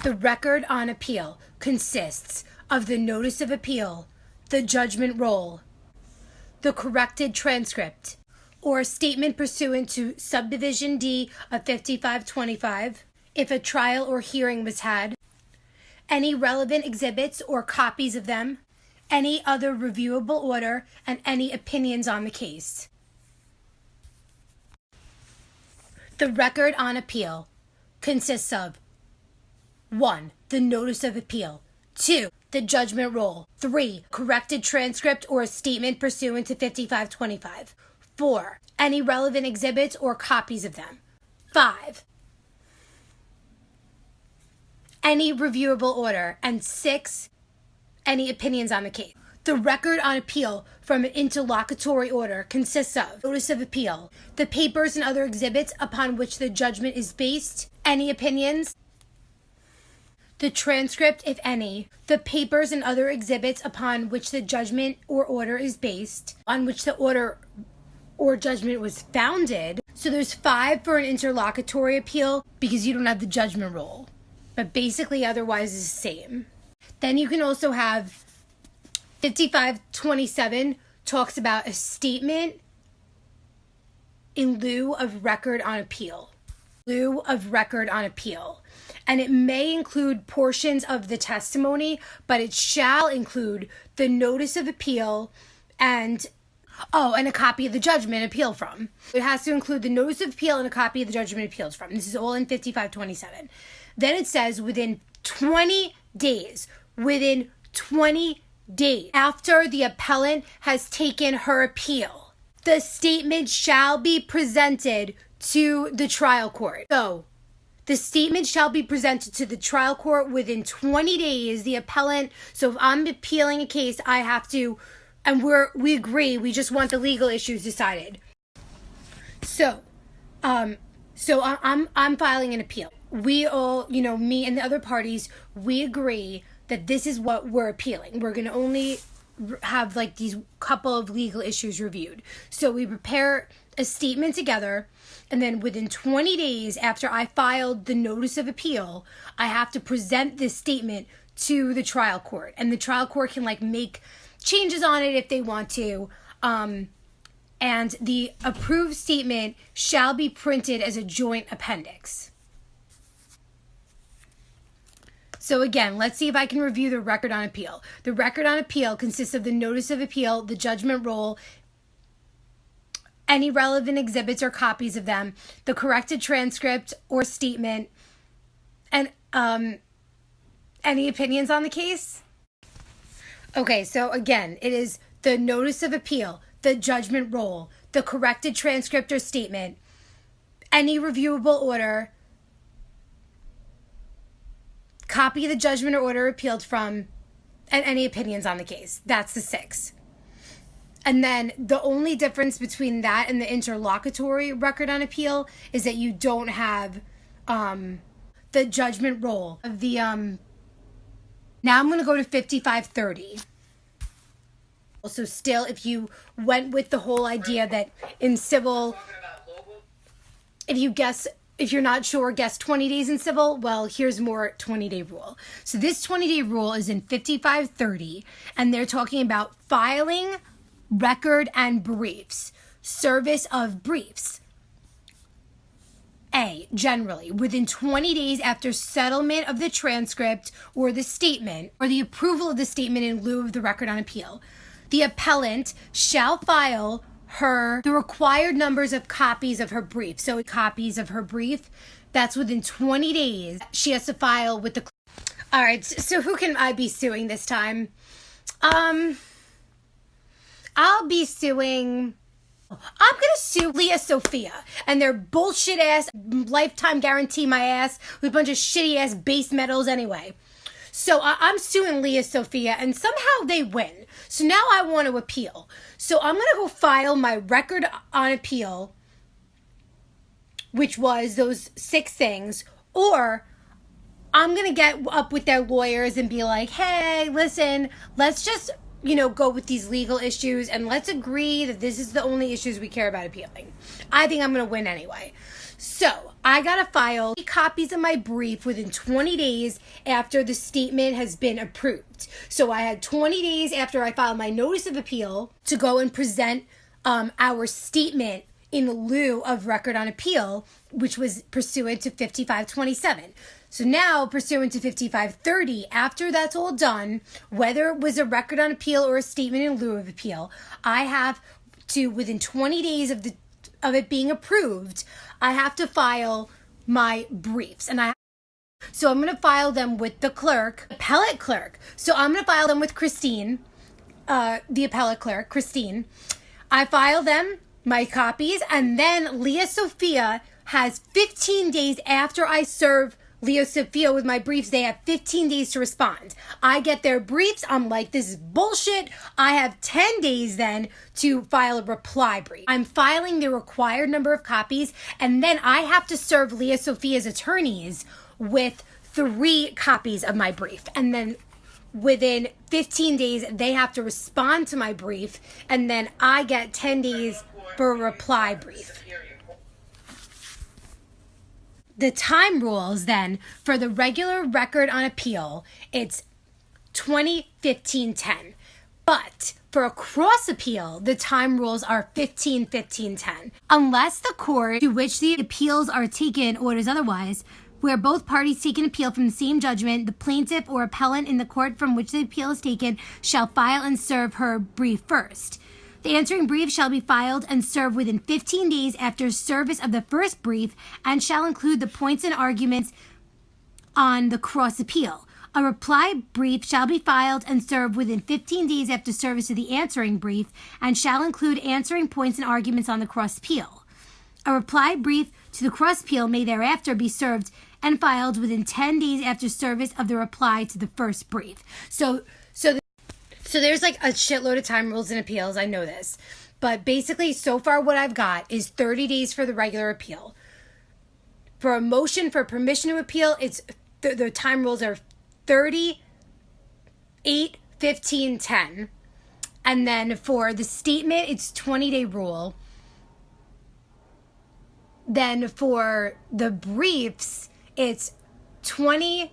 The record on appeal consists of the notice of appeal, the judgment roll, the corrected transcript, or statement pursuant to subdivision D of 5525, if a trial or hearing was had, any relevant exhibits or copies of them, any other reviewable order, and any opinions on the case. The record on appeal consists of 1. The notice of appeal. 2. The judgment roll. 3. Corrected transcript or statement pursuant to 5525. 4. Any relevant exhibits or copies of them. 5. Any reviewable order. And 6. Any opinions on the case. The record on appeal from an interlocutory order consists of notice of appeal, the papers and other exhibits upon which the judgment is based, any opinions, the transcript, if any, the papers and other exhibits upon which the judgment or order is based, on which the order or judgment was founded. So there's 5 for an interlocutory appeal because you don't have the judgment roll. But basically otherwise it's the same. Then you can also have 5527 talks about a statement in lieu of record on appeal. Lieu of record on appeal. And it may include portions of the testimony, but it shall include the notice of appeal and a copy of the judgment appealed from. It has to include the notice of appeal and a copy of the judgment appealed from. This is all in 5527. Then it says within 20 days after the appellant has taken her appeal, the statement shall be presented to the trial court. So, the statement shall be presented to the trial court within 20 days. The appellant, so if I'm appealing a case, I have to, and we agree, we just want the legal issues decided. So I'm filing an appeal. We all, me and the other parties, we agree that this is what we're appealing. We're going to only have these couple of legal issues reviewed. So we prepare a statement together, and then within 20 days after I filed the notice of appeal, I have to present this statement to the trial court. And the trial court can make changes on it if they want to. And the approved statement shall be printed as a joint appendix. So again, let's see if I can review the record on appeal. The record on appeal consists of the notice of appeal, the judgment roll, any relevant exhibits or copies of them, the corrected transcript or statement, and any opinions on the case. Okay, so again, it is the notice of appeal, the judgment roll, the corrected transcript or statement, any reviewable order, copy of the judgment or order appealed from, and any opinions on the case. That's the 6. And then the only difference between that and the interlocutory record on appeal is that you don't have the judgment roll of the Now I'm going to go to 5530. So still, if you went with the whole idea that in civil, if you're not sure, guess 20 days in civil, well, here's more 20-day rule. So this 20-day rule is in 5530, and they're talking about filing, record, and briefs. Service of briefs. A, generally, within 20 days after settlement of the transcript or the statement, or the approval of the statement in lieu of the record on appeal, the appellant shall file the required numbers of copies of her brief. So copies of her brief, that's within 20 days. She has to file with the... All right, so who can I be suing this time? I'll be suing... I'm going to sue Leah Sophia and their bullshit ass lifetime guarantee my ass with a bunch of shitty ass base metals anyway. So I'm suing Leah Sophia and somehow they win. So now I want to appeal. So I'm going to go file my record on appeal, which was those 6 things, or I'm going to get up with their lawyers and be like, hey, listen, let's just, go with these legal issues and let's agree that this is the only issues we care about appealing. I think I'm going to win anyway. So I gotta file copies of my brief within 20 days after the statement has been approved. So I had 20 days after I filed my notice of appeal to go and present our statement in lieu of record on appeal, which was pursuant to 5527. So now, pursuant to 5530, after that's all done, whether it was a record on appeal or a statement in lieu of appeal, I have to, within 20 days of it being approved, I have to file my briefs. So I'm going to file them with the clerk, appellate clerk. So I'm going to file them with Christine, the appellate clerk, Christine. I file them, my copies, and then Leah Sophia has 15 days after I serve Leah Sophia with my briefs. They have 15 days to respond. I get their briefs. I'm like, this is bullshit. I have 10 days then to file a reply brief. I'm filing the required number of copies, and then I have to serve Leah Sophia's attorneys with 3 copies of my brief. And then within 15 days, they have to respond to my brief, and then I get 10 days for a reply brief. The time rules then for the regular record on appeal, it's 20-15-10. But for a cross appeal, the time rules are 15-15-10. Unless the court to which the appeals are taken orders otherwise, where both parties take an appeal from the same judgment, the plaintiff or appellant in the court from which the appeal is taken shall file and serve her brief first. The answering brief shall be filed and served within 15 days after service of the first brief and shall include the points and arguments on the cross appeal. A reply brief shall be filed and served within 15 days after service of the answering brief and shall include answering points and arguments on the cross appeal. A reply brief to the cross appeal may thereafter be served and filed within 10 days after service of the reply to the first brief. So there's like a shitload of time rules in appeals. I know this. But basically, so far what I've got is 30 days for the regular appeal. For a motion for permission to appeal, it's the time rules are 30, 8, 15, 10. And then for the statement, it's 20-day rule. Then for the briefs, it's 20,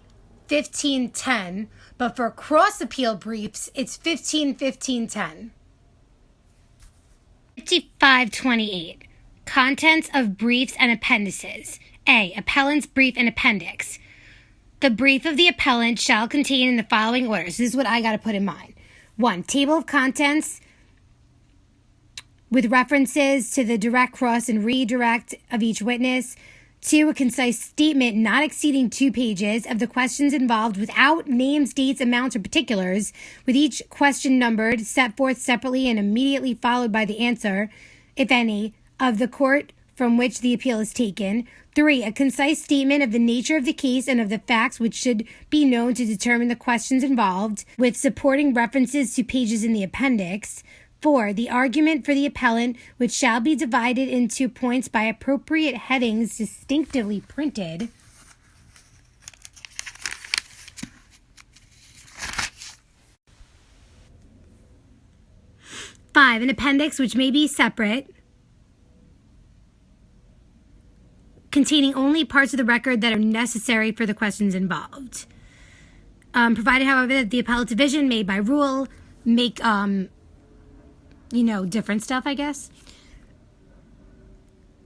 15, 10. But for cross appeal briefs, it's 15, 15, 10. 5528. Contents of briefs and appendices. A. Appellant's brief and appendix. The brief of the appellant shall contain in the following orders. This is what I got to put in mind. 1. Table of contents with references to the direct, cross, and redirect of each witness. 2. A concise statement not exceeding 2 pages of the questions involved without names, dates, amounts, or particulars, with each question numbered, set forth separately and immediately followed by the answer, if any, of the court from which the appeal is taken. 3. A concise statement of the nature of the case and of the facts which should be known to determine the questions involved, with supporting references to pages in the appendix. 4. The argument for the appellant, which shall be divided into points by appropriate headings distinctively printed. 5. An appendix which may be separate, containing only parts of the record that are necessary for the questions involved. Provided, however, that the appellate division may by rule make different stuff, I guess.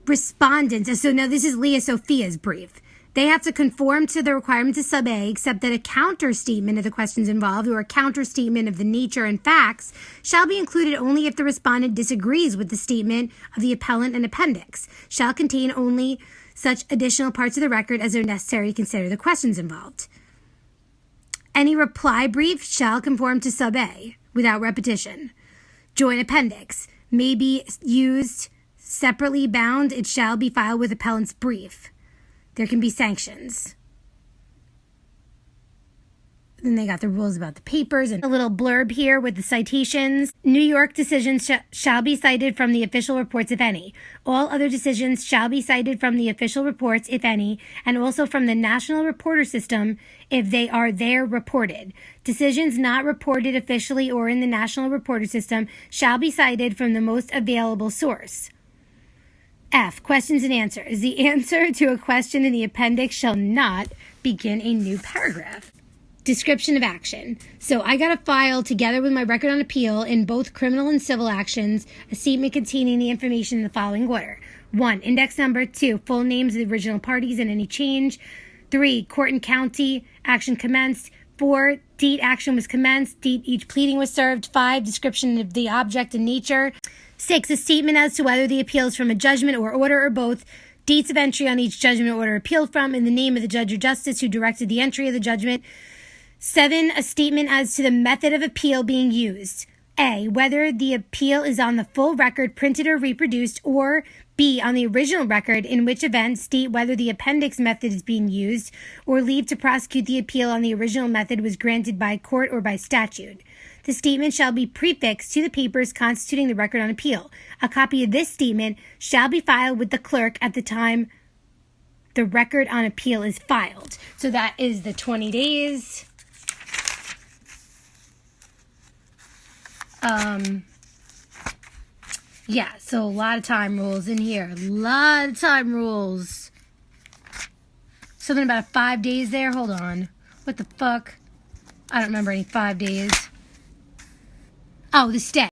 Respondents. So now this is Leah Sophia's brief. They have to conform to the requirements of sub A, except that a counter statement of the questions involved or a counter statement of the nature and facts shall be included only if the respondent disagrees with the statement of the appellant and appendix, shall contain only such additional parts of the record as are necessary to consider the questions involved. Any reply brief shall conform to sub A without repetition. Joint appendix may be used separately bound. It shall be filed with appellant's brief. There can be sanctions. Then they got the rules about the papers and a little blurb here with the citations. New York decisions shall be cited from the official reports, if any. All other decisions shall be cited from the official reports, if any, and also from the National Reporter System if they are there reported. Decisions not reported officially or in the National Reporter System shall be cited from the most available source. F, questions and answers. The answer to a question in the appendix shall not begin a new paragraph. Description of action. So I got to file, together with my record on appeal in both criminal and civil actions, a statement containing the information in the following order. 1, index number. 2, full names of the original parties and any change. 3, court and county, action commenced. 4, date action was commenced, date each pleading was served. 5, description of the object and nature. 6, a statement as to whether the appeal is from a judgment or order or both. Dates of entry on each judgment or order appealed from, and the name of the judge or justice who directed the entry of the judgment. 7, a statement as to the method of appeal being used. A, whether the appeal is on the full record printed or reproduced, or B, on the original record, in which event state whether the appendix method is being used, or leave to prosecute the appeal on the original method was granted by court or by statute. The statement shall be prefixed to the papers constituting the record on appeal. A copy of this statement shall be filed with the clerk at the time the record on appeal is filed. So that is the 20 days. Yeah, so a lot of time rules in here. A lot of time rules. Something about 5 days there. Hold on. What the fuck? I don't remember any 5 days. Oh, the stay.